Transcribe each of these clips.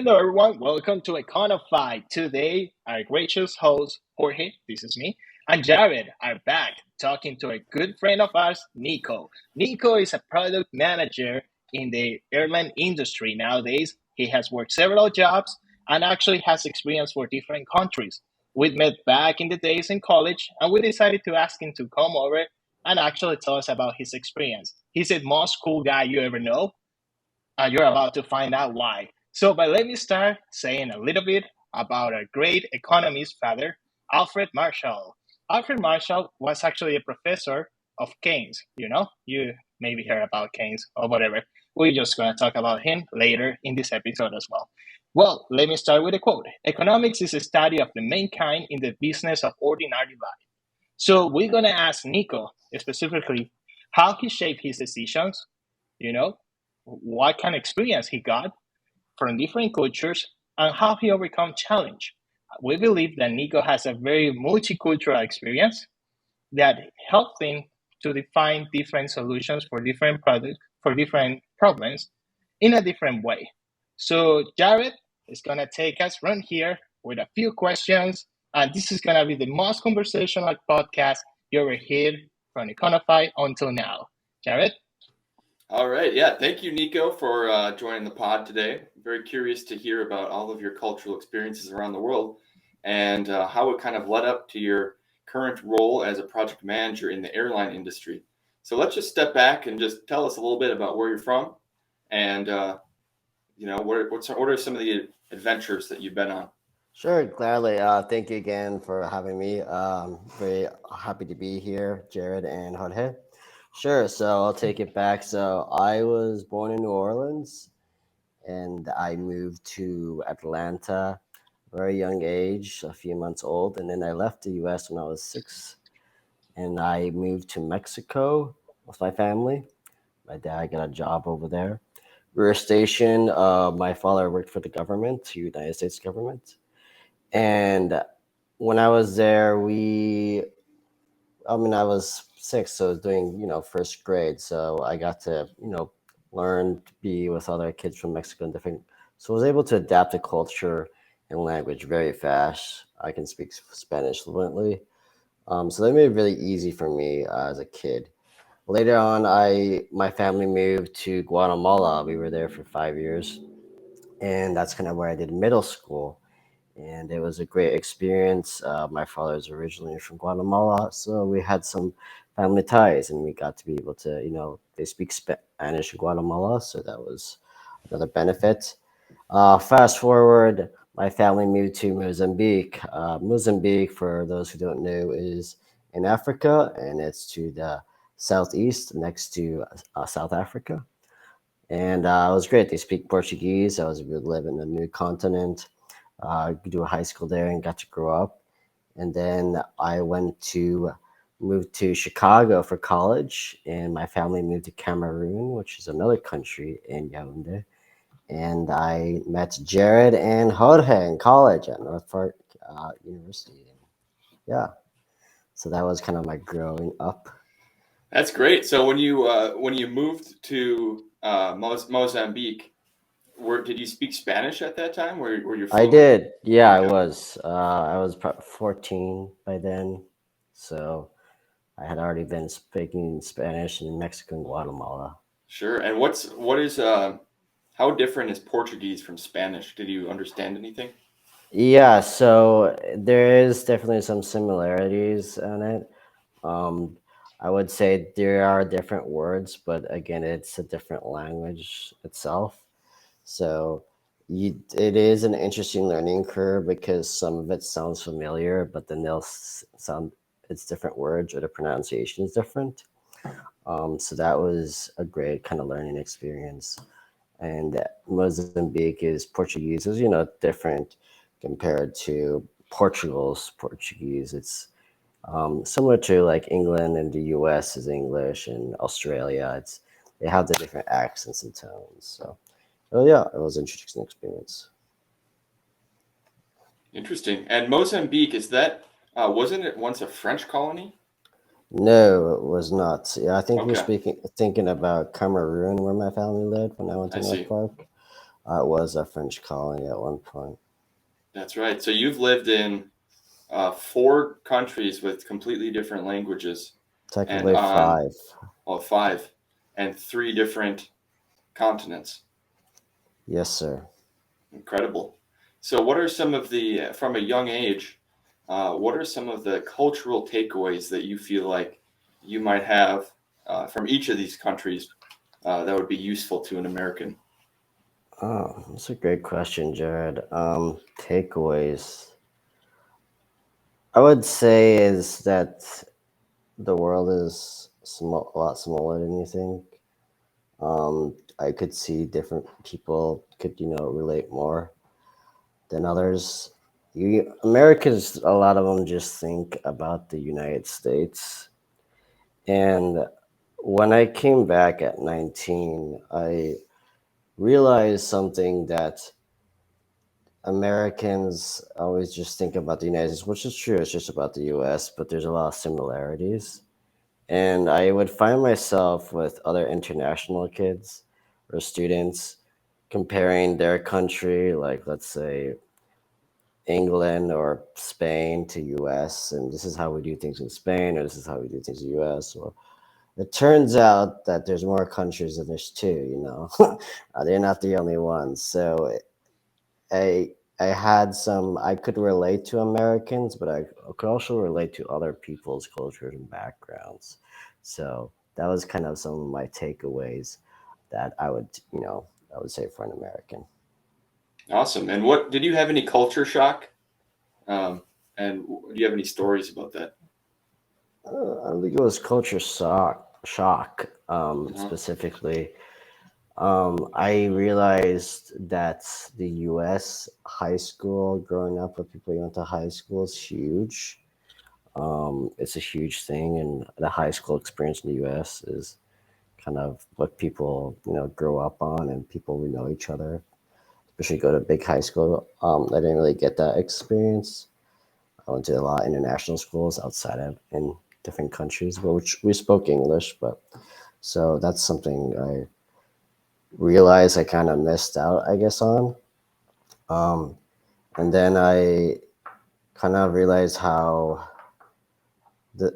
Hello, everyone. Welcome to Econify. Today, our gracious host, Jorge, this is me, and Jared are back talking to a good friend of ours, Nico. Nico is a product manager in the airline industry nowadays. He has worked several jobs and actually has experience for different countries. We met back in the days in college, and we decided to ask him to come over and actually tell us about his experience. He's the most cool guy you ever know, and you're about to find out why. So, but let me start saying a little bit about our great economist father, Alfred Marshall. Alfred Marshall was actually a professor of Keynes. You maybe heard about Keynes or whatever. We're just going to talk about him later in this episode as well. Well, let me start with a quote. Economics is a study of the mankind in the business of ordinary life. So we're going to ask Nico specifically how he shaped his decisions, you know, what kind of experience he got from different cultures, and how he overcome challenge. We believe that Nico has a very multicultural experience that helped him to define different solutions for different products, for different problems in a different way. So Jared is going to take us from here with a few questions, and this is going to be the most conversational podcast you ever heard from Econify until now. Jared? All right. Yeah. Thank you, Nico, for joining the pod today. Very curious to hear about all of your cultural experiences around the world and how it kind of led up to your current role as a project manager in the airline industry. So let's just step back and just tell us a little bit about where you're from and, what are some of the adventures that you've been on? Sure, gladly. Thank you again for having me. Very happy to be here, Jared and Jorge. Sure, so I'll take it back. So I was born in New Orleans and I moved to Atlanta very young age, a few months old, and then I left the US when I was 6 and I moved to Mexico with my family. My dad got a job over there. We were stationed, my father worked for the government, the United States government. And when I was there, I was 6, so I was doing, first grade. So I got to, learn to be with other kids from Mexico and different. So I was able to adapt to culture and language very fast. I can speak Spanish fluently. So that made it really easy for me as a kid. Later on, my family moved to Guatemala. We were there for 5 years, and that's kind of where I did middle school, and it was a great experience. My father is originally from Guatemala, so we had some family ties, and we got to be able to, they speak Spanish in Guatemala, so that was another benefit. Fast forward, my family moved to Mozambique. Mozambique, for those who don't know, is in Africa, and it's to the southeast next to South Africa. And it was great. They speak Portuguese. I was able to live in a new continent, do a high school there, and got to grow up. And then I moved to Chicago for college, and my family moved to Cameroon, which is another country in Yaoundé. And I met Jared and Jorge in college at North Park University. Yeah, so that was kind of my growing up. That's great. So when you moved to Mozambique, did you speak Spanish at that time? Were you I fluent? did. Yeah, I Okay. was. I was 14 by then, so I had already been speaking Spanish in Mexico and Guatemala. Sure. And how different is Portuguese from Spanish? Did you understand anything? Yeah, so there is definitely some similarities in it. Um, I would say there are different words, but again, it's a different language itself. So it is an interesting learning curve because some of it sounds familiar, but then sound it's different words or the pronunciation is different. So that was a great kind of learning experience. And Mozambique is Portuguese is different compared to Portugal's Portuguese. It's similar to like England and the US is English and Australia. They have the different accents and tones. So, oh yeah, it was an interesting experience. Interesting. And Mozambique, is that wasn't it once a French colony? No, it was not. Yeah, I think you're Okay, thinking about Cameroon, where my family lived when I went I to North see. Park. It was a French colony at one point. That's right. So you've lived in four countries with completely different languages, and Technically on five. well, five, and three different continents. Yes, sir. Incredible. So, what are some of the, from a young age, what are some of the cultural takeaways that you feel like you might have from each of these countries that would be useful to an American? Oh, that's a great question, Jared. Takeaways. I would say is that the world is small, a lot smaller than you think. I could see different people could, relate more than others. Americans, a lot of them just think about the United States. And when I came back at 19, I realized something that Americans always just think about the United States, which is true. It's just about the US, but there's a lot of similarities. And I would find myself with other international kids or students comparing their country, like let's say England or Spain to US, and this is how we do things in Spain, or this is how we do things in US. Or it turns out that there's more countries than there's two. They're not the only ones. So I I had some I could relate to Americans, but I could also relate to other people's cultures and backgrounds. So that was kind of some of my takeaways that I would say for an American. Awesome. And what did you have any culture shock? Um, and do you have any stories about that? I think it was culture shock Uh-huh. specifically. I realized that the U.S. high school, growing up with people who went to high school, is huge. It's a huge thing, and the high school experience in the U.S. is kind of what people grow up on, and people we know each other. Especially go to big high school. I didn't really get that experience. I went to a lot of international schools outside of in different countries, but which we spoke English. But so that's something I realized I kind of missed out, I guess, on. Um, and then I kind of realized how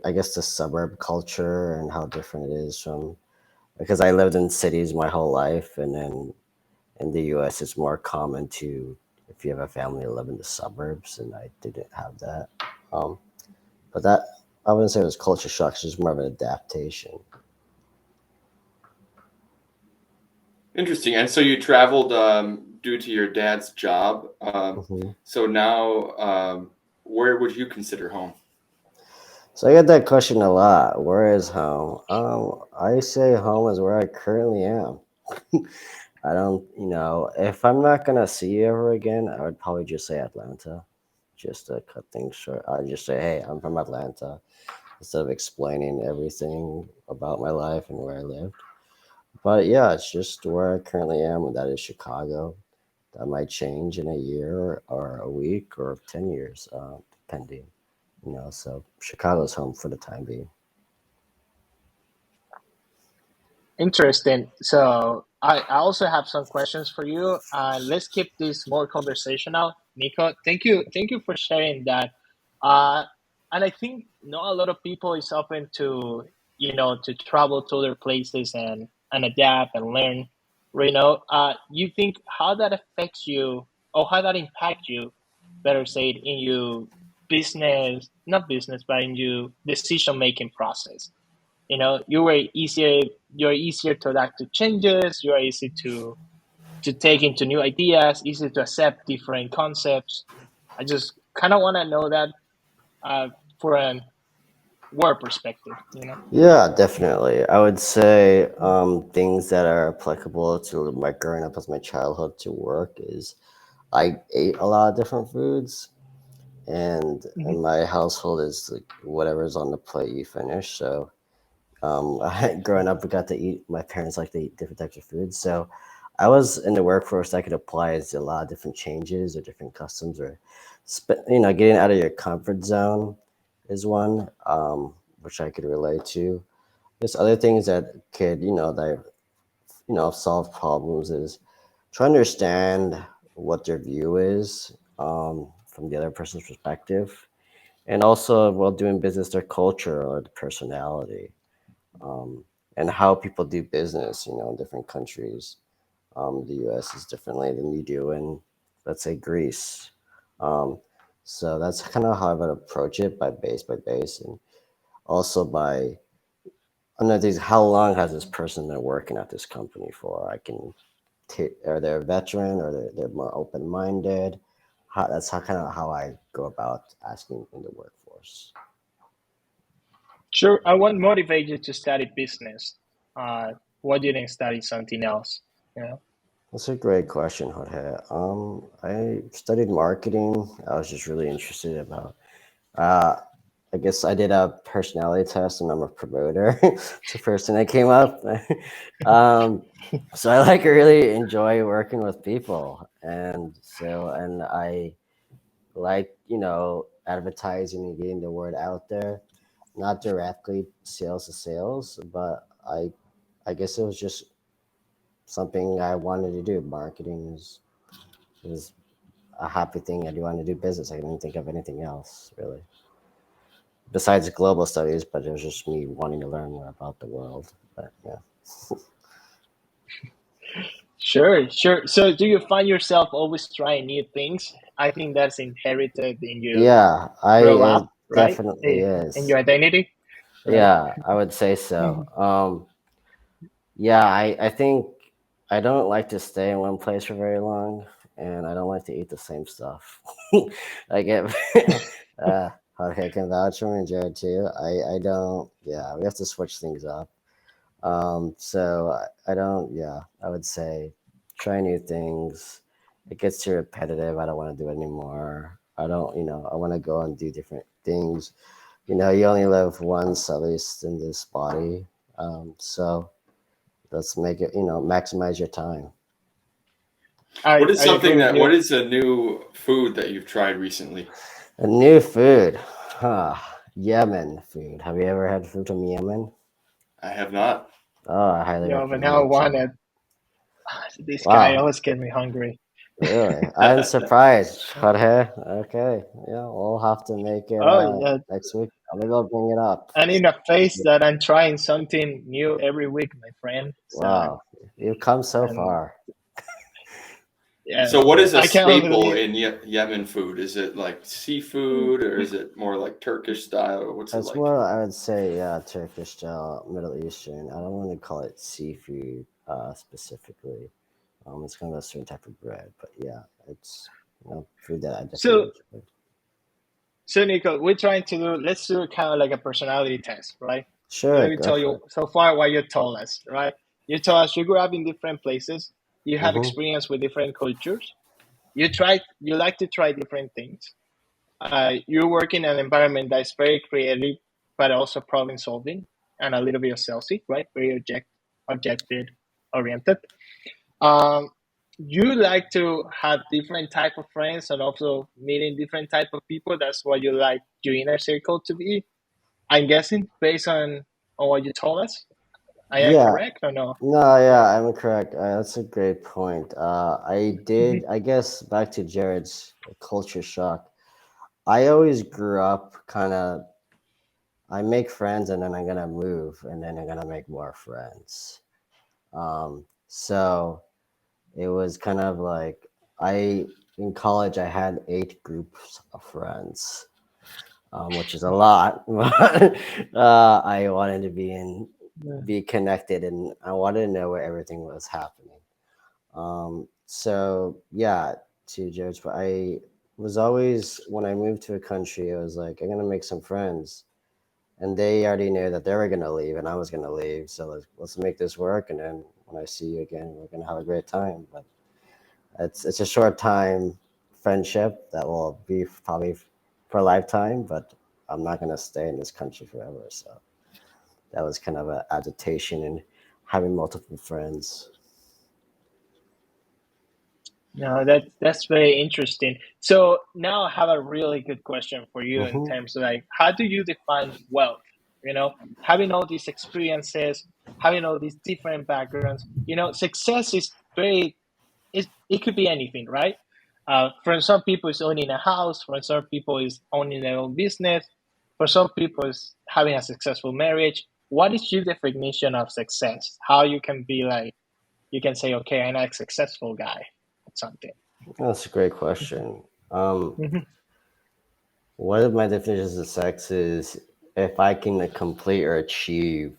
I guess the suburb culture and how different it is from because I lived in cities my whole life, and then in the U.S. it's more common to if you have a family to live in the suburbs, and I didn't have that. Um, but that I wouldn't say it was culture shock; it's just more of an adaptation. Interesting. And so you traveled due to your dad's job. Hmm. So now, where would you consider home? So I get that question a lot. Where is home? I say home is where I currently am. I don't, if I'm not gonna see you ever again, I would probably just say Atlanta, just to cut things short. I'd just say, hey, I'm from Atlanta, instead of explaining everything about my life and where I lived. But yeah, it's just where I currently am, and that is Chicago. That might change in a year or a week or 10 years, depending. So Chicago's home for the time being. Interesting. So I also have some questions for you. Let's keep this more conversational. Nico, thank you for sharing that. Uh, and I think not a lot of people is open to to travel to other places and adapt and learn. You think how that affects you or how that impact you, better said, in your business, not business, but in your decision making process. You're easier to adapt to changes, you are easy to take into new ideas, easy to accept different concepts. I just kind of want to know that uh, for a work perspective. Yeah, definitely. I would say things that are applicable to my growing up as my childhood to work is I ate a lot of different foods, and Hmm. in my household is like whatever's on the plate you finish. So growing up, we got to eat. My parents like to eat different types of foods, so I was in the workforce. I could apply to a lot of different changes or different customs, or getting out of your comfort zone is one which I could relate to. There's other things that could solve problems is try to understand what their view is from the other person's perspective, and also while doing business, their culture or the personality, um, and how people do business. In different countries. The U.S. is differently than you do in, let's say, Greece. Um, so that's kind of how I would approach it by base, and also by another thing is how long has this person been working at this company for? I can are they a veteran or they're more open minded? That's how kind of how I go about asking in the workforce. Sure. I want to motivate you to study business. Why didn't study something else? You know. That's a great question, Jorge. I studied marketing. I was just really interested about. Uh, I guess I did a personality test, and I'm a promoter. It's the first thing that came up. um, so I like really enjoy working with people, and I like advertising and getting the word out there. Not directly sales to sales, but I guess it was just something I wanted to do. Marketing is a happy thing. I do want to do business. I didn't think of anything else really besides global studies, but it was just me wanting to learn more about the world. But yeah, Sure, sure. So, do you find yourself always trying new things? I think that's inherited in you yeah, I grow it up, right? definitely In is. your identity, right? Yeah, I would say so. Yeah, I think I don't like to stay in one place for very long, and I don't like to eat the same stuff. I get, okay, can vouch for me, Jared, too. I don't, yeah, we have to switch things up. So I don't, yeah, I would say try new things. It gets too repetitive. I don't want to do it anymore. I don't, I want to go and do different things. You only live once, at least in this body. So let's make it, maximize your time. I agree with What you. is a new food that you've tried recently? A new food. Huh. Yemen food. Have you ever had food from Yemen? I have not. Oh, I highly Yeah, but recommend now I it want too. it. This guy Wow. always get me hungry. Really? I'm surprised, Jorge. Okay. Yeah, we'll have to make it Oh yeah, next week. Maybe I'll bring it up. and in a face that I'm trying something new every week, my friend. So, Wow. You've come so and far. yeah, So, what is a I can't staple believe. in Yemen food? Is it like seafood, or is it more like Turkish style? Or what's it It's like? more, I would say, yeah, Turkish style, Middle Eastern. I don't want to call it seafood specifically. It's kind of a certain type of bread, but yeah, it's food that I definitely So, enjoy. so Nico, we're trying to do. Let's do kind of like a personality test, right? Sure, Let me go tell for you it. so far what you told us, right? You told us you grew up in different places. You have Mm-hmm. experience with different cultures. You like to try different things. You work in an environment that's very creative, but also problem solving and a little bit of salesy, right? Very objective oriented. Um, you like to have different type of friends and also meeting different type of people. That's what you like your inner circle to be. I'm guessing based on what you told us. I am Yeah, correct or no? no, yeah, I'm correct. That's a great point. I Mhm. did, I guess, back to Jared's culture shock. I always grew up kind of, I make friends and then I'm gonna move and then I'm gonna make more friends. So it was kind of like in college, I had 8 groups of friends, which is a lot. But I wanted to Yeah. be connected, and I wanted to know where everything was happening. So yeah, to judge, but I was always when I moved to a country, I was like, I'm gonna make some friends, and they already knew that they were gonna leave, and I was gonna leave. So let's make this work, and then when I see you again, we're gonna have a great time. But it's a short time friendship that will be probably for a lifetime, but I'm not gonna stay in this country forever. So that was kind of an agitation and having multiple friends. No, that's very interesting. So now I have a really good question for you in Hmm. terms of like how do you define wealth? You know, having all these experiences, having all these different backgrounds. Success is very it could be anything, right? For some people, it's owning a house. For some people, it's owning their own business. For some people, it's having a successful marriage. What is your definition of success? How you can be like, you can say, okay, I'm a successful guy at something. That's a great question. Mhm. One of my definitions of sex is if I can complete or achieve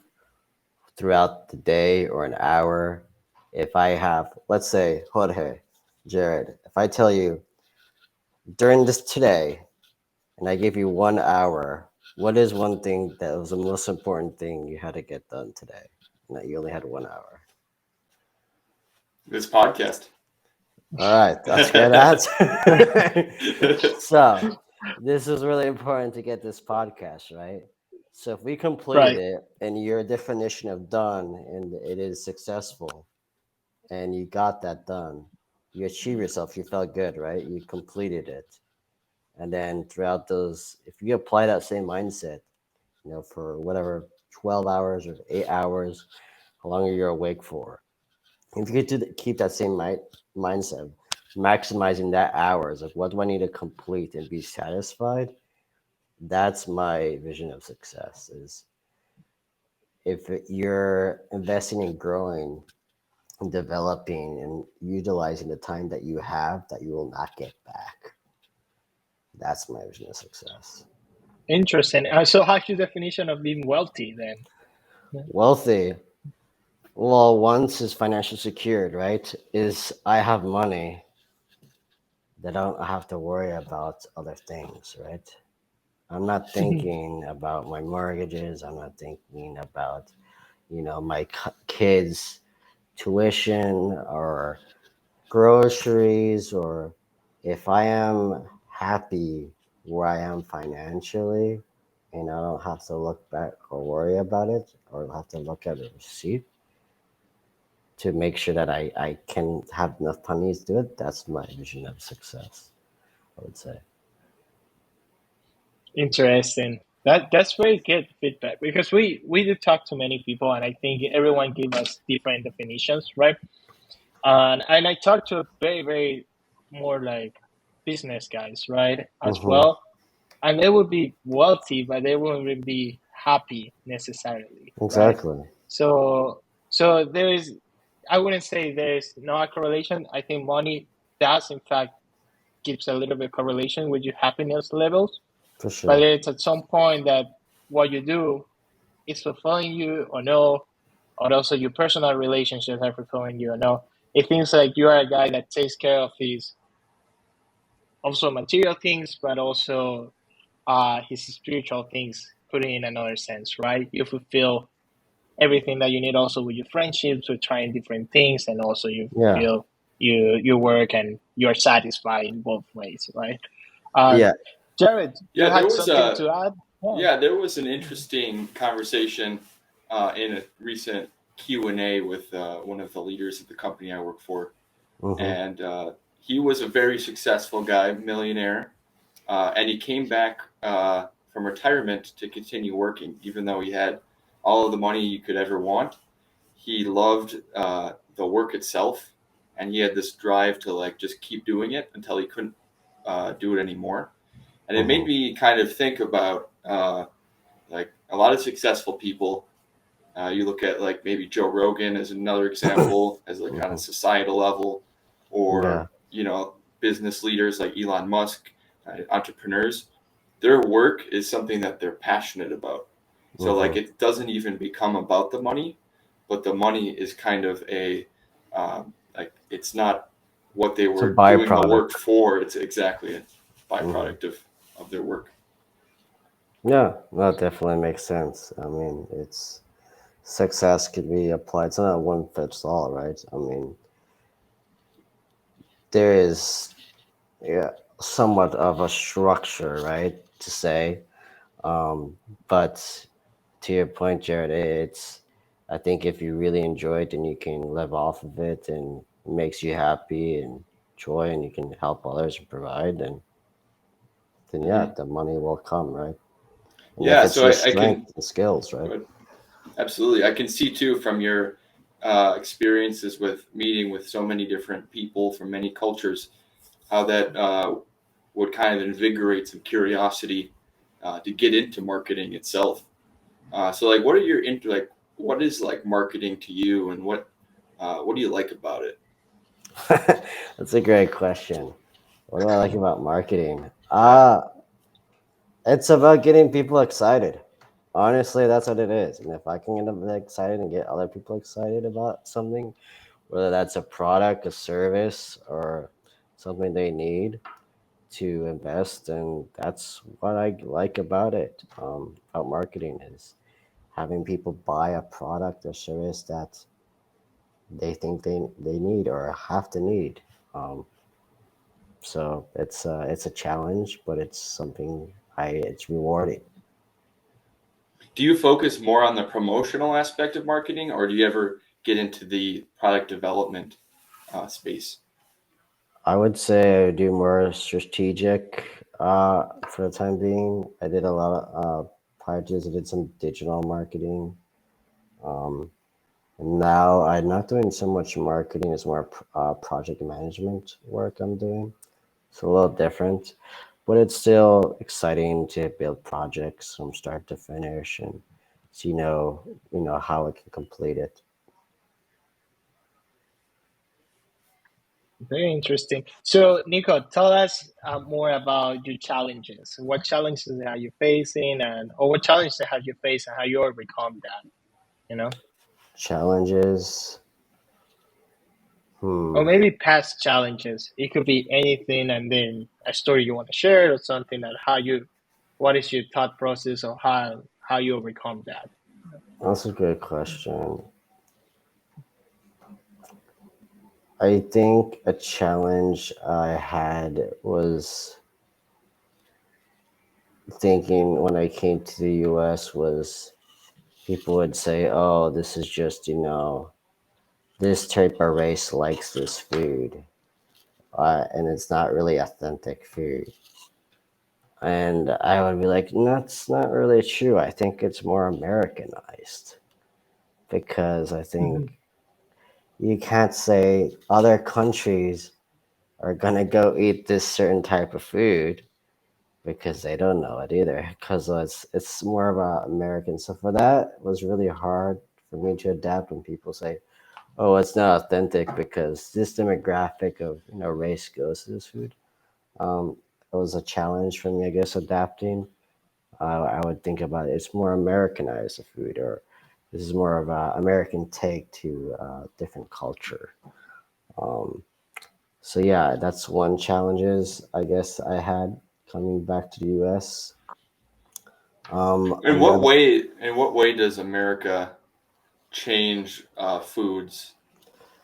throughout the day or an hour. If I have, let's say, Jorge, Jared, if I tell you during this today and I give you 1 hour, what is one thing that was the most important thing you had to get done today? And that you only had 1 hour. This podcast. All right, that's a good answer. So, this is really important to get this podcast, right? So, if we completed Right. it and your definition of done and it is successful and you got that done, you achieve yourself, you felt good, right? You completed it. And then throughout those, if you apply that same mindset, for whatever 12 hours or 8 hours, how long are you awake for? If you could keep that same mindset, maximizing that hours, like what do I need to complete and be satisfied? That's my vision of success. Is if you're investing in growing and developing and utilizing the time that you have that you will not get back. That's my vision of success. Interesting. So, how's your definition of being wealthy then? Wealthy. Well, once is financially secured, right? Is I have money that I don't have to worry about other things, right? I'm not thinking about my mortgages. I'm not thinking about, my kids' tuition or groceries, or if I am happy where I am financially and I don't have to look back or worry about it or have to look at a receipt to make sure that I can have enough money to do it, that's my vision of success, I would say. Interesting. That's very good feedback because we did talk to many people and I think everyone gave us different definitions, right? And I talked to very more like business guys, right, as Mm-hmm. well, and they would be wealthy, but they wouldn't be happy necessarily, right? Exactly. So there is, I wouldn't say there's no correlation. I think money does in fact gives a little bit correlation with your happiness levels, For but sure. it's at some point that what you do is fulfilling you or no, or also your personal relationships are fulfilling you or no. It seems like you are a guy that takes care of his also material things, but also his spiritual things, putting in another sense, right? You fulfill everything that you need also with your friendships, with trying different things, and also you Yeah. fulfill your work and you're satisfied in both ways, right? Uh, Yeah. Jared, you Yeah, there had was something a to add? Yeah. yeah, there was an interesting conversation in a recent Q&A with one of the leaders of the company I work for, Mm-hmm. and he was a very successful guy, millionaire, and he came back from retirement to continue working, even though he had all of the money you could ever want. He loved the work itself, and he had this drive to like just keep doing it until he couldn't do it anymore. And it made Mm-hmm. me kind of think about like a lot of successful people. You look at like maybe Joe Rogan as another example, as like on a Mm-hmm. societal level, Yeah. or business leaders like Elon Musk, entrepreneurs. Their work is something that they're passionate about. So like Mm-hmm. it doesn't even become about the money, but the money is kind of a like it's not what they It's a were doing the byproduct. work for. It's exactly a Mm-hmm. byproduct of their work. Yeah, that definitely makes sense. I mean, it's success can be applied. It's not a one fits all, right? I mean, there is, yeah, somewhat of a structure, right, to say. But to your point, Jared, it's I think if you really enjoy it and you can live off of it and it makes you happy and joy and you can help others and provide, then yeah, Hmm. the money will come, right? And if Yeah, it's so your I can strength and skills, right? absolutely I can see too from your experiences with meeting with so many different people from many cultures, how that would kind of invigorate some curiosity to get into marketing itself. So, like, what are your like? What is like marketing to you, and what do you like about it? That's a great question. What do I like about marketing? Yeah. It's about getting people excited. Honestly, that's what it is. And if I can get them excited and get other people excited about something, whether that's a product, a service, or something they need to invest, and that's what I like about it. About marketing is having people buy a product or service that they think they need or have to need. Um, so it's a challenge, but it's something it's rewarding. Do you focus more on the promotional aspect of marketing, or do you ever get into the product development space? I would say I do more strategic for the time being. I did a lot of prior to this, I did some digital marketing. Um, and now I'm not doing so much marketing; it's more project management work I'm doing. It's a little different, but it's still exciting to build projects from start to finish and so you know how I can complete it. Very interesting. So, Nico, tell us more about your challenges. What challenges are you facing, and or what challenges have you faced, and how you overcome that? You know, Challenges. or Hmm. maybe past challenges. It could be anything, and then a story you want to share, or something that how you, what is your thought process, or how you overcome that. That's a good question. I think a challenge I had was thinking when I came to the US was people would say, "Oh, this is just, this type of race likes this food." And it's not really authentic food. And I would be like, that's not really true. I think it's more Americanized because I Mhm. think you can't say other countries are going to go eat this certain type of food because they don't know it either. Because it's more about American. So for that, it was really hard for me to adapt when people say, "Oh, it's not authentic because this demographic of race goes to this food." It was a challenge for me, I guess, adapting. I would think about it. It's more Americanized food, or this is more of a American take to different culture. Um, so yeah, that's one challenges I guess I had coming back to the U.S. Another. In what way does America change foods?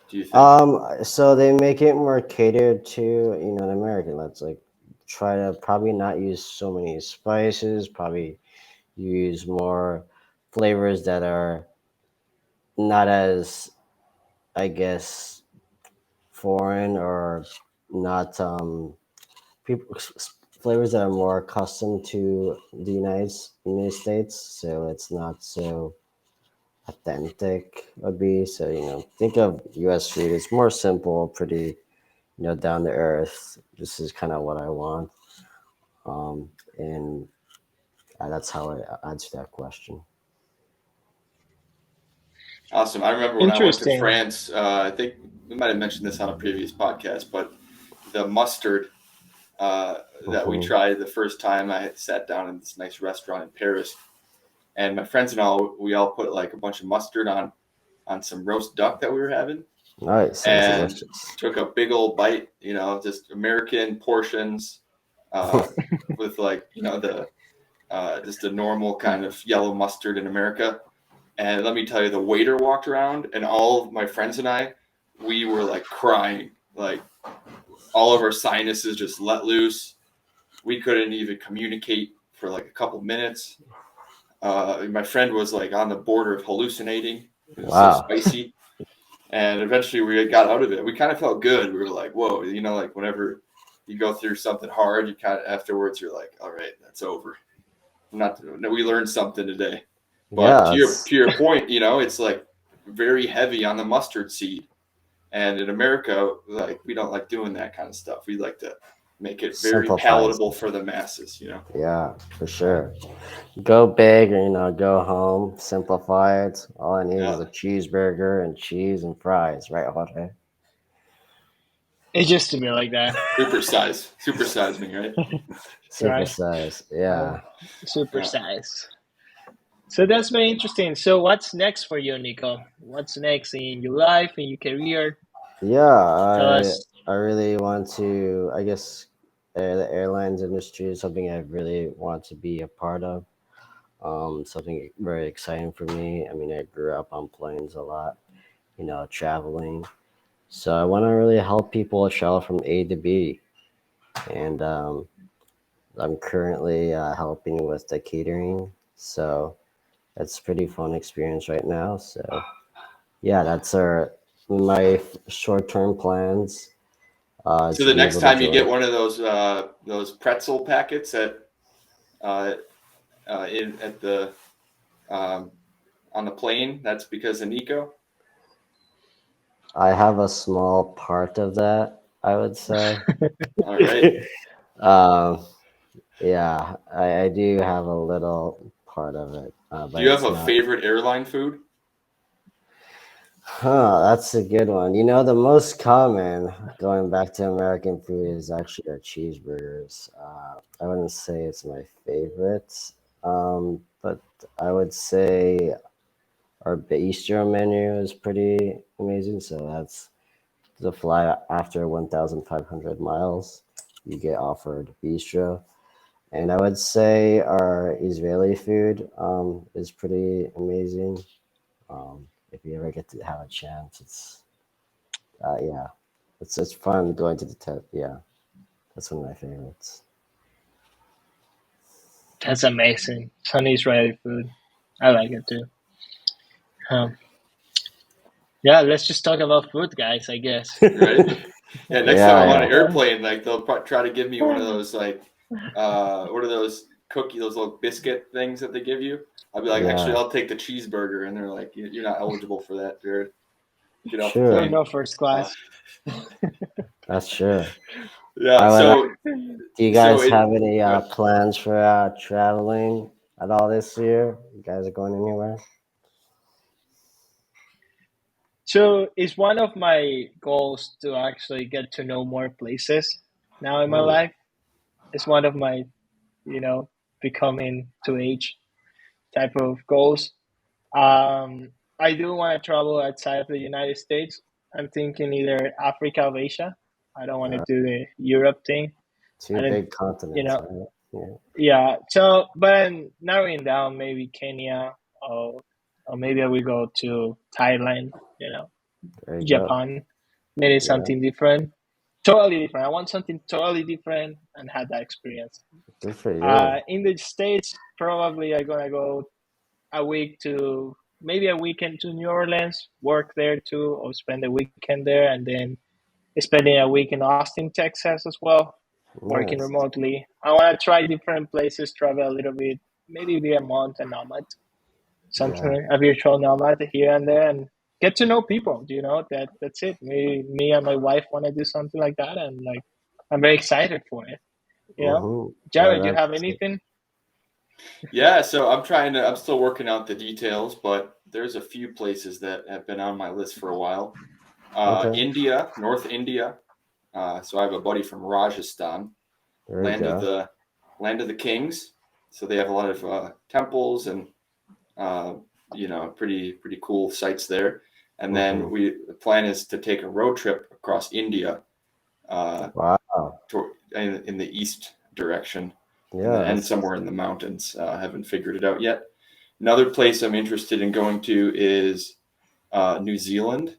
Do you think? So they make it more catered to an American. Let's like try to probably not use so many spices. Probably use more flavors that are not as, I guess, foreign or not people flavors that are more accustomed to the United States, so it's not so authentic would be. So think of U.S. food. It's more simple, pretty down to earth. This is kind of what I want, and that's how I answer that question. Awesome. I remember when I went to Interesting. France. I think we might have mentioned this on a previous podcast, but the mustard that we Hmm. tried the first time I had sat down in this nice restaurant in Paris, and my friends and all we all put like a bunch of mustard on some roast duck that we were having, Nice, sounds and delicious. took a big old bite. Just American portions, uh, with like the just a normal kind of yellow mustard in America. And let me tell you, the waiter walked around, and all of my friends and I, we were like crying, like all of our sinuses just let loose. We couldn't even communicate for like a couple minutes. My friend was like on the border of hallucinating. It was so Wow. spicy. And eventually we got out of it. We kind of felt good. We were like, whoa, like whenever you go through something hard, you kind of afterwards you're like, all right, that's over. Not we learned something today. But Yeah, to it's your point, it's like very heavy on the mustard seed. And in America, like we don't like doing that kind of stuff. We like to make it very Simplifies. palatable for the masses, Yeah, for sure. Go big or go home. Simplify it. All I need Yeah. is a cheeseburger and cheese and fries, right, Jorge? It used to be like that, Super size me, right? Super right? size. Uh, Yeah. super Yeah. size. So that's very interesting. So what's next for you, Nico? What's next in your life, in your career? Yeah, Tell I us. I really want to. I guess the airlines industry is something I really want to be a part of. Something very exciting for me. I mean, I grew up on planes a lot, traveling. So I want to really help people travel from A to B, and I'm currently helping with the catering. So it's a pretty fun experience right now. So yeah, that's my short term plans So to the be next able to time you get join. one of those pretzel packets uh, at the um, on the plane, that's because of Nico. I have a small part of that, I would say. All right. um, yeah, I do have a little part of it, Do but you have it's a not. favorite airline food? Huh, that's a good one. The most common, going back to American food, is actually our cheeseburgers. I wouldn't say it's my favorite, but I would say our bistro menu is pretty amazing. So that's the fly after 1,500 miles, you get offered bistro. And I would say our Israeli food is pretty amazing. If you ever get to have a chance, yeah, it's fun going to the yeah, that's one of my favorites. That's amazing. Sun Israeli food. I like it too. Um, yeah, let's just talk about food, guys. I guess. Right. Yeah. Next time Yeah, I'm on yeah, an airplane, like they'll try to give me one of those like what are those those little biscuit things that they give you? I'll be like, actually, yeah, I'll take the cheeseburger, and they're like, You're not eligible for that, Jared. Get off the No, sure, plane." no first class. that's true. Yeah. I would. So Do you so guys it. have any Uh, plans for traveling at all this year? You guys are going anywhere? So it's one of my goals to actually get to know more places now in my Hmm, life. It's one of my, you know, becoming to age type of goals. I do want to travel outside of the United States. I'm thinking either Africa or Asia. I don't want to uh, do the Europe thing. two I don't, big you continents, know, right? Yeah, yeah. So, but I'm narrowing down maybe Kenya or maybe I will go to Thailand, there you go. Japan, maybe Yeah, something different. Totally different. I want something totally different and have that experience. good for you. In the States, probably I'm gonna go a week to maybe a weekend to New Orleans, work there too, or spend a weekend there, and then spending a week in Austin, Texas as well, working Nice. remotely. I want to try different places, travel a little bit, maybe be a month a nomad, Yeah. something a virtual nomad here and there, and get to know people. That's it. Me and my wife want to do something like that, and like I'm very excited for it. You know, Mm-hmm. Jared, you have That's anything? yeah. So I'm still working out the details, but there's a few places that have been on my list for a while. okay. India, North India. So I have a buddy from Rajasthan, There you land of go. the land of the kings. So they have a lot of temples and uh, pretty cool sites there. And then Mm-hmm. the plan is to take a road trip across India Wow. in the east direction, and Yeah, then end that's somewhere in the mountains. Haven't figured it out yet. Another place I'm interested in going to is New Zealand,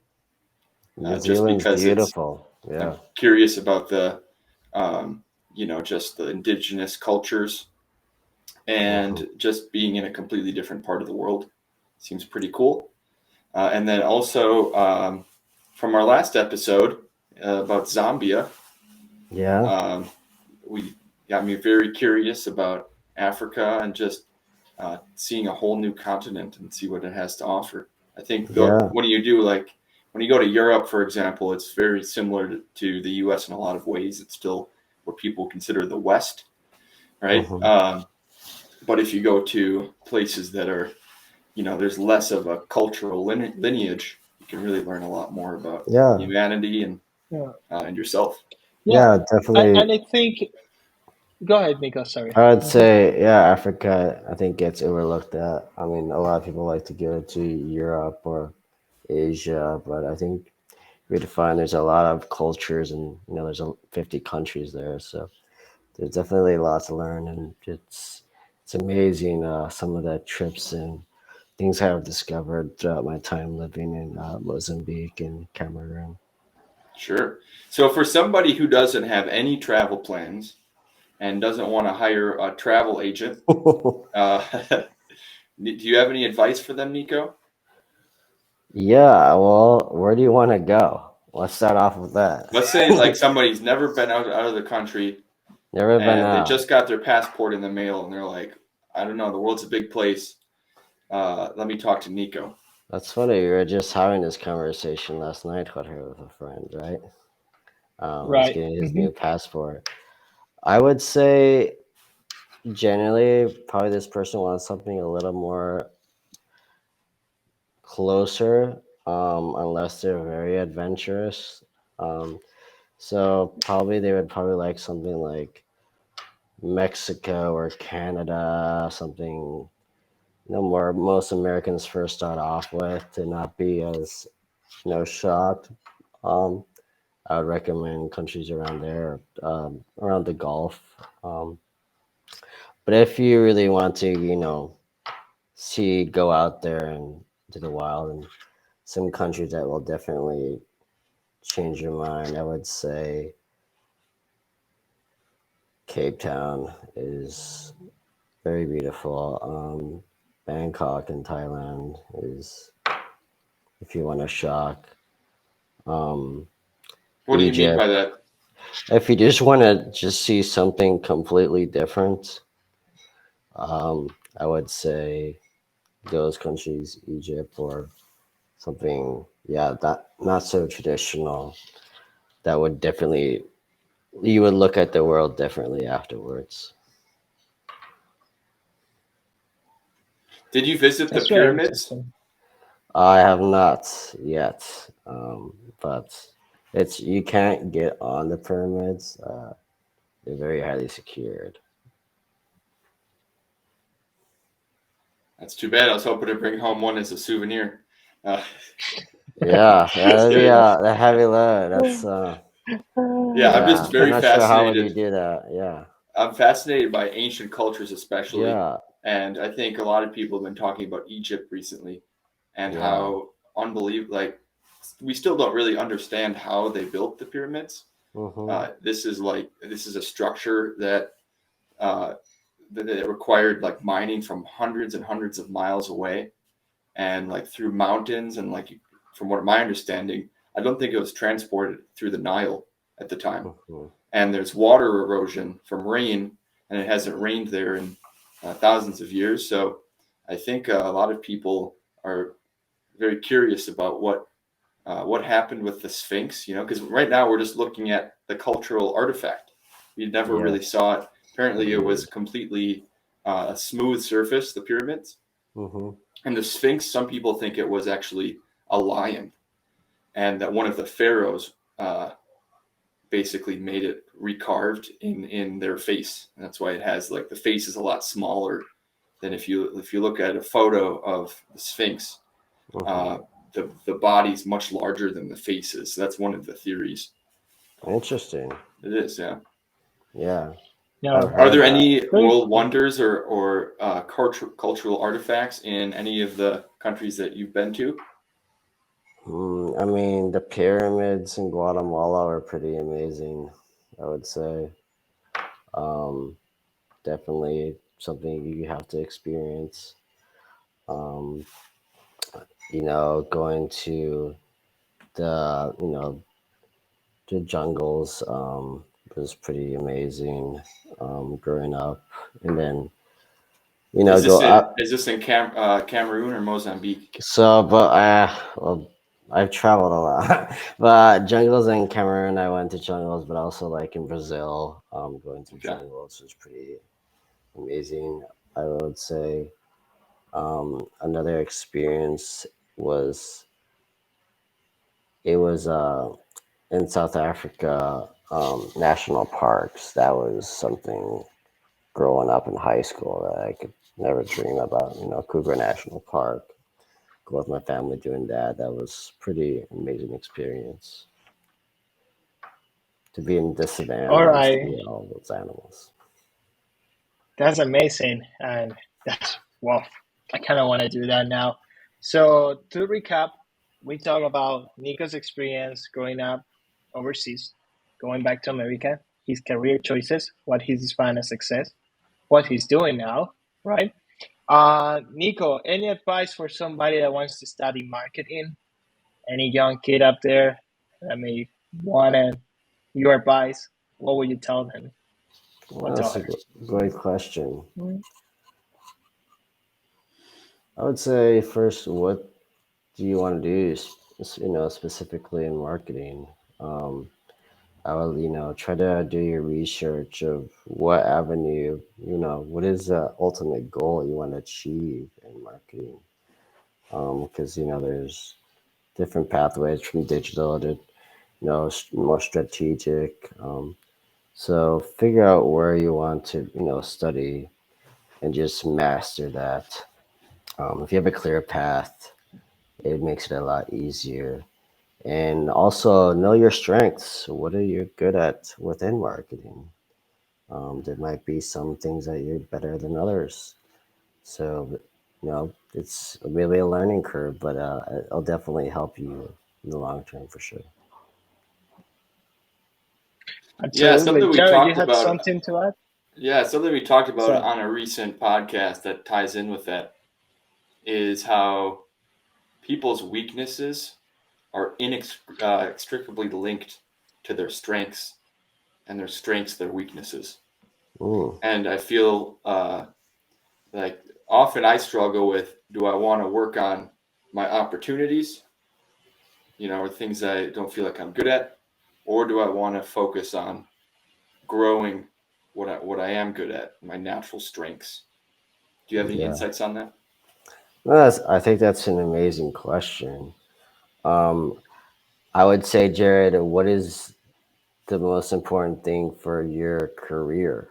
New just Zealand's because beautiful. I'm Yeah. curious about um, just the indigenous cultures Mm-hmm. and just being in a completely different part of the world seems pretty cool. And then also from our last episode about Zambia, Yeah. um, we got me very curious about Africa and just seeing a whole new continent and see what it has to offer. I think Yeah. when you do like when you go to Europe, for example, it's very similar to the U.S. in a lot of ways. It's still what people consider the West, right? Hmm. But if you go to places that are, there's less of a cultural lineage, you can really learn a lot more about Yeah. humanity Yeah. and yourself. Yeah. Yeah, definitely. And I think, go ahead, Nico. Sorry. I would Hmm. say, yeah, Africa, I think gets overlooked at. I mean, a lot of people like to go to Europe or Asia, but I think we define there's a lot of cultures and, there's 50 countries there. So there's definitely a lot to learn. And it's amazing some of the trips and things I've discovered throughout my time living in Mozambique and Cameroon. Sure. So for somebody who doesn't have any travel plans and doesn't want to hire a travel agent, uh, do you have any advice for them, Nico? Yeah, well, where do you want to go? Let's start off with that. Let's say like somebody's never been out of the country Never been and they out. just got their passport in the mail and they're like, I don't know, the world's a big place. Let me talk to Nico. That's funny. We were just having this conversation last night with her with a friend, right? He's Right. getting his Hmm. new passport. I would say generally, probably this person wants something a little more closer, unless they're very adventurous. Um, so probably they would probably like something like Mexico or Canada, something where most Americans first start off with to not be as shocked. Um, I would recommend countries around there, around the Gulf. Um, but if you really want to, see go out there and to the wild and some countries that will definitely change your mind, I would say Cape Town is very beautiful. Bangkok in Thailand is if you want to shock. Um, What do you mean by Egypt. that? If you just want to just see something completely different, I would say those countries, Egypt or something, yeah, that not so traditional. That would definitely you would look at the world differently afterwards. Did you visit the That's very pyramids? interesting. I have not yet, but it's you can't get on the pyramids. They're very highly secured. That's too bad. I was hoping to bring home one as a souvenir. Uh, Yeah, just that'd be kidding. a heavy load. That's Yeah, I'm yeah. just I'm very not sure how would you fascinated. do that. Yeah, I'm fascinated by ancient cultures, especially. yeah, And I think a lot of people have been talking about Egypt recently and yeah. how unbelievable, like, we still don't really understand how they built the pyramids. Hmm. This is a structure uh, that required like mining from hundreds and hundreds of miles away and like through mountains and like from what my understanding, I don't think it was transported through the Nile at the time. Hmm. And there's water erosion from rain, and it hasn't rained there in thousands of years. So I think a lot of people are very curious about what happened with the Sphinx. Because right now we're just looking at the cultural artifact. We never really Yes, saw it. Apparently, it was agreed. completely a smooth surface, the pyramids. Hmm. And the Sphinx, some people think it was actually a lion, and that one of the pharaohs basically made it recarved in their face. And that's why it has like the face is a lot smaller than if you look at a photo of the Sphinx. Hmm. Uh, the body's much larger than the face is. So that's one of the theories. Interesting. It is, yeah. Yeah, Yeah. I've Are heard there that. any Very world cool. wonders or cultural artifacts in any of the countries that you've been to? I mean, the pyramids in Guatemala are pretty amazing. I would say, um, definitely something you have to experience. Um, going to the jungles was pretty amazing growing up, and then go up. Is this in Cameroon or Mozambique? So, but well, I've traveled a lot. But jungles in Cameroon, I went to jungles, but also like in Brazil, going through Okay. jungles was pretty amazing. I would say another experience was it was in South Africa, national parks. That was something growing up in high school that I could never dream about. Cougar National Park. Go with my family doing that. That was pretty amazing experience to be in the All savannah and right, see all those animals. that's amazing, and that's well, I kind of want to do that now. So to recap, we talk about Nico's experience growing up overseas, going back to America, his career choices, what he's defined as success, what he's doing now, right? Nico, any advice for somebody that wants to study marketing? Any young kid up there that may want your advice? What would you tell them or Well, tell that's a her? great question. I would say first, what do you want to do? Specifically in marketing. Um, I would, try to do your research of what avenue, what is the ultimate goal you want to achieve in marketing. Because, there's different pathways from digital to, more strategic. So figure out where you want to, study and just master that. If you have a clear path, it makes it a lot easier. And also know your strengths. What are you good at within marketing? There might be some things that you're better than others. So, it's really a learning curve, but it'll definitely help you in the long term for sure. Yeah, Absolutely. something we Jared, you talked had about. something to add? Yeah, something we talked about So, on a recent podcast that ties in with that is how people's weaknesses are inextricably linked to their strengths, and their strengths their weaknesses. Mm, And I feel like often I struggle with, do I want to work on my opportunities, or things I don't feel like I'm good at, or do I want to focus on growing what I am good at, my natural strengths? Do you have any yeah. insights on that? No, I think that's an amazing question. Um, I would say, Jared, what is the most important thing for your career?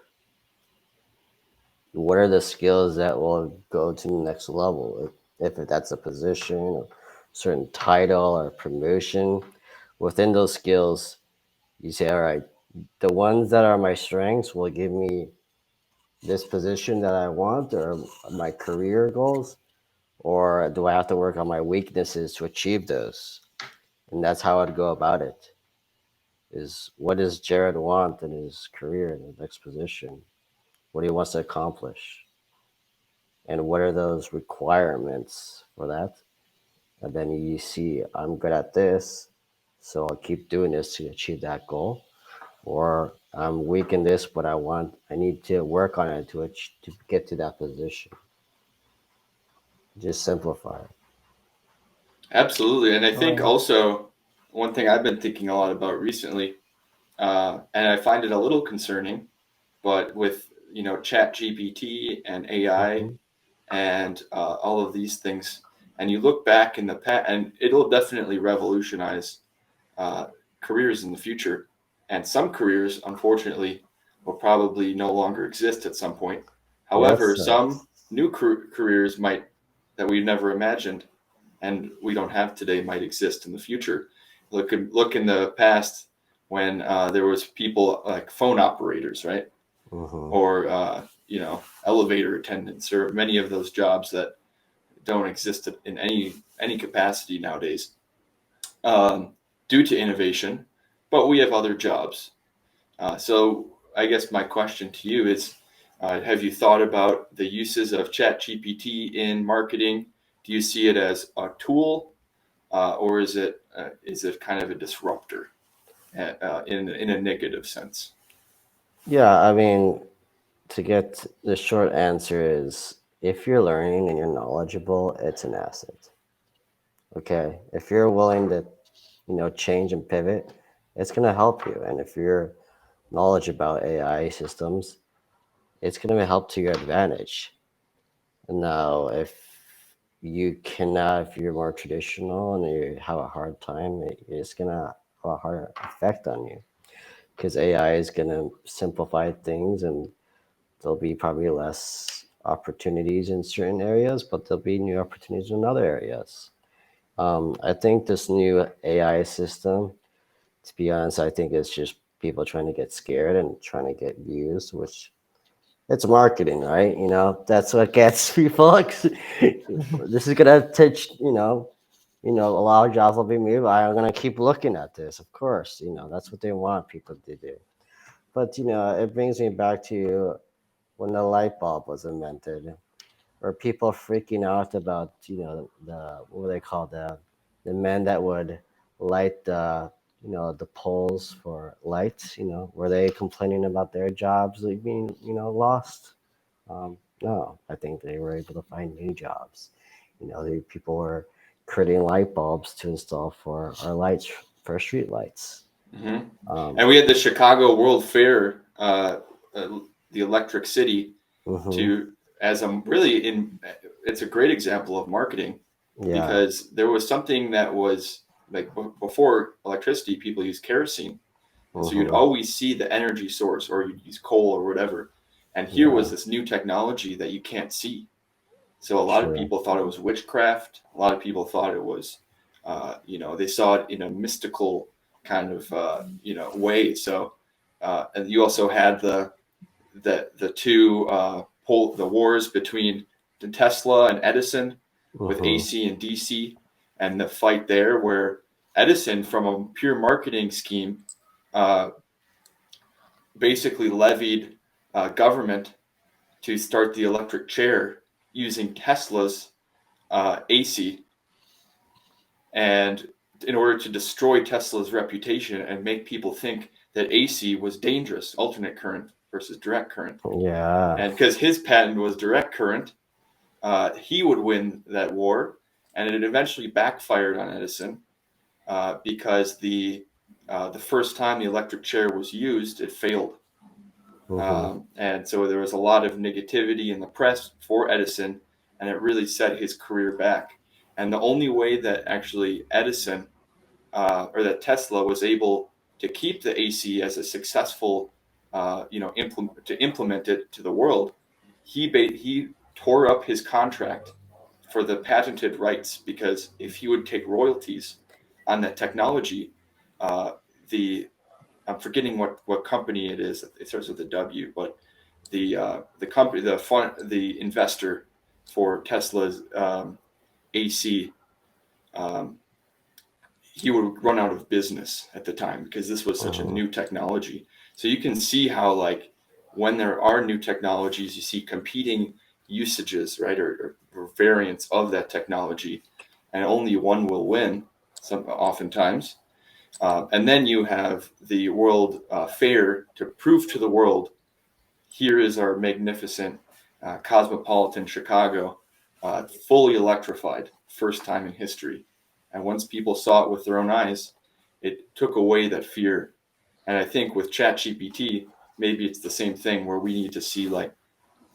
What are the skills that will go to the next level? If that's a position, or certain title, or promotion, within those skills, you say, all right, the ones that are my strengths will give me this position that I want, or my career goals, or do I have to work on my weaknesses to achieve those? And that's how I'd go about it. Is what does Jared want in his career in the next position? What he wants to accomplish? And what are those requirements for that? And then you see, I'm good at this, so I'll keep doing this to achieve that goal. Or I'm weak in this, but I need to work on it to get to that position. Just simplify it. Absolutely. And I all think right. also one thing I've been thinking a lot about recently, and I find it a little concerning, but with Chat GPT and AI Hmm. and all of these things, and you look back in the past, and it'll definitely revolutionize uh, careers in the future. And some careers, unfortunately, will probably no longer exist at some point. Yeah, However, some new careers might that we've never imagined and we don't have today might exist in the future. Look in the past when there was people like phone operators, right? hmm Or elevator attendants, or many of those jobs that don't exist in any capacity nowadays, um, due to innovation. But we have other jobs. So I guess my question to you is, have you thought about the uses of ChatGPT in marketing? Do you see it as a tool, or is it kind of a disruptor in a negative sense? yeah. I mean, to get the short answer is if you're learning and you're knowledgeable, it's an asset. Okay. If you're willing to, change and pivot, it's going to help you. And if you're knowledge about AI systems, it's going to help to your advantage. Now, if you're more traditional and you have a hard time, it's going to have a hard effect on you because AI is going to simplify things and there'll be probably less opportunities in certain areas, but there'll be new opportunities in other areas. I think this new AI system, to be honest, I think it's just people trying to get scared and trying to get views, which it's marketing, right? That's what gets people. This is gonna teach, a lot of jobs will be moved. I'm gonna keep looking at this, of course. That's what they want people to do. But it brings me back to when the light bulb was invented, or people freaking out about the what they call the men that would light the poles for lights. Were they complaining about their jobs like being lost? No, I think they were able to find new jobs. The people were creating light bulbs to install for our lights, for street lights. Hmm. um, And we had the Chicago World Fair, the Electric City, hmm to as a really in it's a great example of marketing yeah. because there was something that was like before electricity, people used kerosene, and so you'd hmm always see the energy source or you'd use coal or whatever. And here yeah, was this new technology that you can't see. So a lot of true. people thought it was witchcraft. A lot of people thought it was, they saw it in a mystical kind of, way. So, and you also had the two the wars between Tesla and Edison with hmm AC and DC, and the fight there where Edison, from a pure marketing scheme, uh, basically levied government to start the electric chair using Tesla's AC, and in order to destroy Tesla's reputation and make people think that AC was dangerous, alternate current versus direct current. yeah. And because his patent was direct current, he would win that war, and it eventually backfired on Edison because the first time the electric chair was used, it failed. hmm And so there was a lot of negativity in the press for Edison, and it really set his career back. And the only way that actually Edison or that Tesla was able to keep the AC as a successful, to implement it to the world, he tore up his contract for the patented rights because if he would take royalties on that technology, uh, the I'm forgetting what company it is. It starts with a W, but the company, the investor for Tesla's AC, um, he would run out of business at the time because this was such a hmm new technology. So you can see how, like, when there are new technologies, you see competing usages, right, or variants of that technology, and only one will win. Oftentimes, and then you have the World Fair to prove to the world, here is our magnificent cosmopolitan Chicago, fully electrified, first time in history. And once people saw it with their own eyes, it took away that fear. And I think with ChatGPT, maybe it's the same thing where we need to see, like,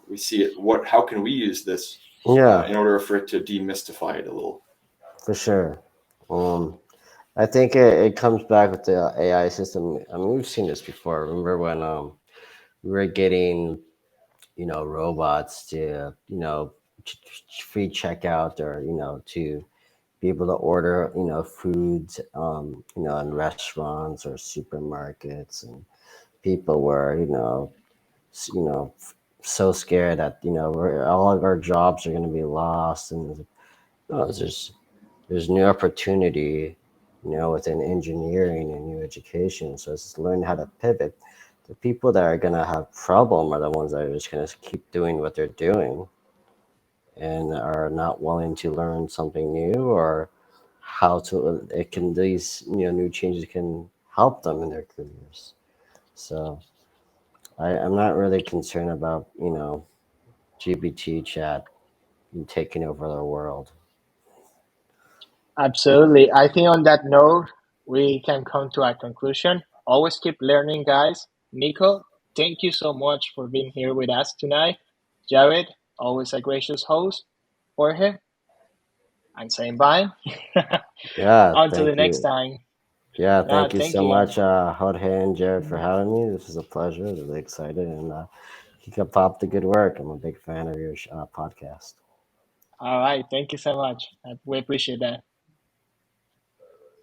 we see it. How can we use this Yeah, in order for it to demystify it a little? for sure. Um, I think it comes back with the AI system. I mean, we've seen this before. Remember when we were getting, robots to, free checkout, or, to be able to order, foods, in restaurants or supermarkets, and people were, so scared that, all of our jobs are going to be lost, and there's new opportunity, within engineering and new education. So it's just learn how to pivot. The people that are gonna have problem are the ones that are just gonna keep doing what they're doing and are not willing to learn something new, or how to it can these new changes can help them in their careers. So I'm not really concerned about GPT chat. and taking over the world. Absolutely. I think on that note, we can come to a conclusion. Always keep learning, guys. Nico, thank you so much for being here with us tonight. Jared, always a gracious host. Jorge, I'm saying bye. Yeah, Until the thank next you. time. Yeah, No, thank you thank so you, guys. much, Jorge and Jared, for having me. This was a pleasure. Really excited, and keep up the good work. I'm a big fan of your podcast. All right. Thank you so much. We appreciate that.